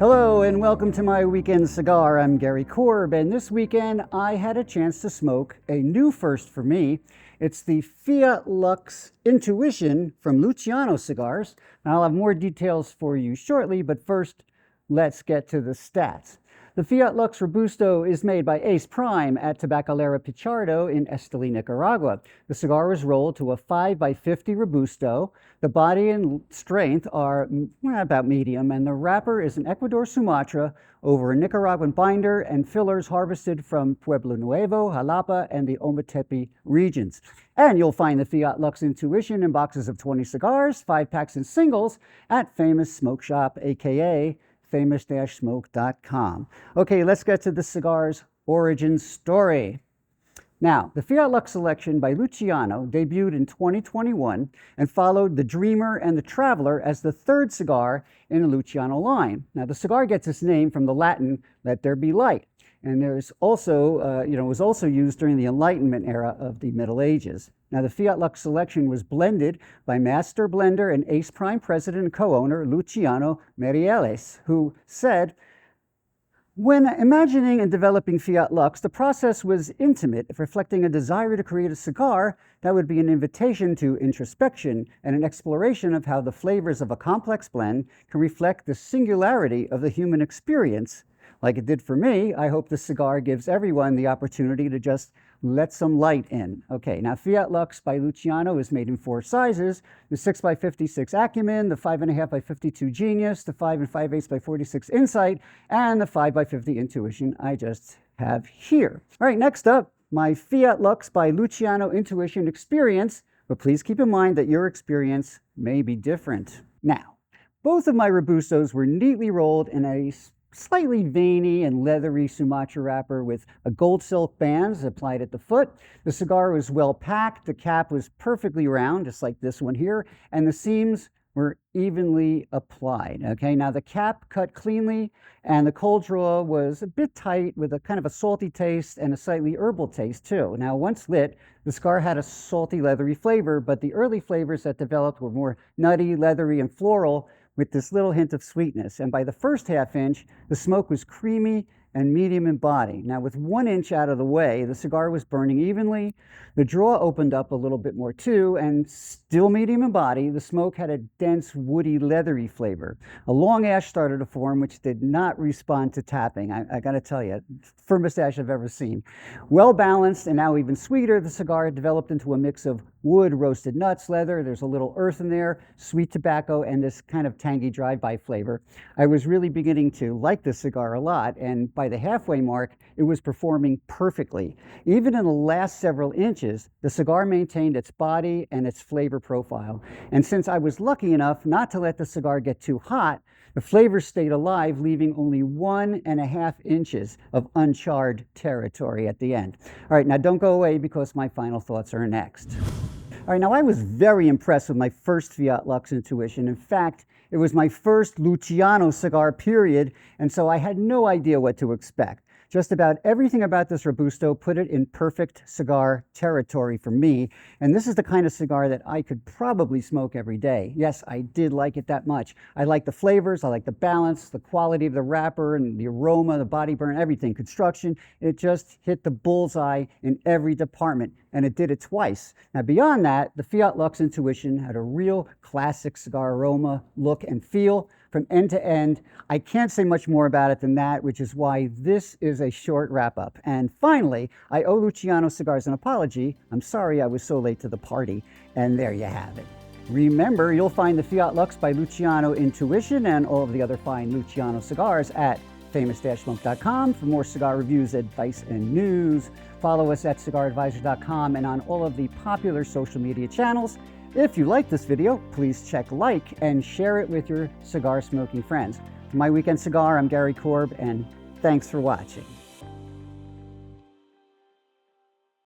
Hello and welcome to my Weekend Cigar. I'm Gary Korb, and this weekend I had a chance to smoke a new first for me. It's the Fiat Lux Intuition from Luciano Cigars. Now, I'll have more details for you shortly, but first, let's get to the stats. The Fiat Lux Robusto is made by Ace Prime at Tabacalera Pichardo in Esteli, Nicaragua. The cigar was rolled to a 5x50 Robusto. The body and strength are about medium, and the wrapper is an Ecuador Sumatra over a Nicaraguan binder and fillers harvested from Pueblo Nuevo, Jalapa, and the Ometepe regions. And you'll find the Fiat Lux Intuition in boxes of 20 cigars, 5-packs and singles at Famous Smoke Shop, aka famous-smoke.com. Okay, let's get to the cigar's origin story. Now, the Fiat Lux Selection by Luciano debuted in 2021 and followed the Dreamer and the Traveler as the third cigar in the Luciano line. Now, the cigar gets its name from the Latin, let there be light. And there's also, it was also used during the Enlightenment era of the Middle Ages. Now, the Fiat Lux Selection was blended by master blender and Ace Prime president and co-owner Luciano Merieles, who said, "When imagining and developing Fiat Lux, the process was intimate, reflecting a desire to create a cigar that would be an invitation to introspection and an exploration of how the flavors of a complex blend can reflect the singularity of the human experience. Like it did for me, I hope the cigar gives everyone the opportunity to just let some light in." Okay, now Fiat Lux by Luciano is made in 4 sizes: the 6x56 Acumen, the 5.5x52 Genius, the 5 5/8x46 Insight, and the 5x50 Intuition I just have here. All right, next up, my Fiat Lux by Luciano Intuition experience, but please keep in mind that your experience may be different. Now, both of my Robustos were neatly rolled in a slightly veiny and leathery Sumatra wrapper with a gold silk bands applied at the foot. The cigar was well packed, the cap was perfectly round, just like this one here, and the seams were evenly applied. Okay, now the cap cut cleanly, and the cold draw was a bit tight with a kind of a salty taste and a slightly herbal taste too. Now, once lit, the cigar had a salty, leathery flavor, but the early flavors that developed were more nutty, leathery, and floral, with this little hint of sweetness. And by the first half inch, the smoke was creamy and medium in body. Now, with 1 inch out of the way, the cigar was burning evenly. The draw opened up a little bit more too, and still medium in body, the smoke had a dense, woody, leathery flavor. A long ash started to form, which did not respond to tapping. I gotta tell you, firmest ash I've ever seen. Well balanced and now even sweeter, the cigar developed into a mix of wood, roasted nuts, leather. There's a little earth in there, sweet tobacco, and this kind of tangy drive-by flavor. I was really beginning to like this cigar a lot, and by the halfway mark, it was performing perfectly. Even in the last several inches, the cigar maintained its body and its flavor profile. And since I was lucky enough not to let the cigar get too hot, the flavor stayed alive, leaving only 1.5 inches of uncharred territory at the end. All right, now don't go away because my final thoughts are next. All right, now I was very impressed with my first Fiat Lux Intuition. In fact, it was my first Luciano cigar, period, and so I had no idea what to expect. Just about everything about this Robusto put it in perfect cigar territory for me, and this is the kind of cigar that I could probably smoke every day. Yes, I did like it that much. I like the flavors, I like the balance, the quality of the wrapper, and the aroma, the body burn, everything. Construction, it just hit the bullseye in every department, and it did it twice. Now, beyond that, the Fiat Lux Intuition had a real classic cigar aroma, look, and feel from end to end. I can't say much more about it than that, which is why this is a short wrap-up. And finally, I owe Luciano Cigars an apology. I'm sorry I was so late to the party. And there you have it. Remember, you'll find the Fiat Lux by Luciano Intuition and all of the other fine Luciano cigars at famous-smoke.com for more cigar reviews, advice, and news. Follow us at cigaradvisor.com and on all of the popular social media channels. If you like this video, please check like and share it with your cigar smoking friends. For my Weekend Cigar, I'm Gary Korb, and thanks for watching.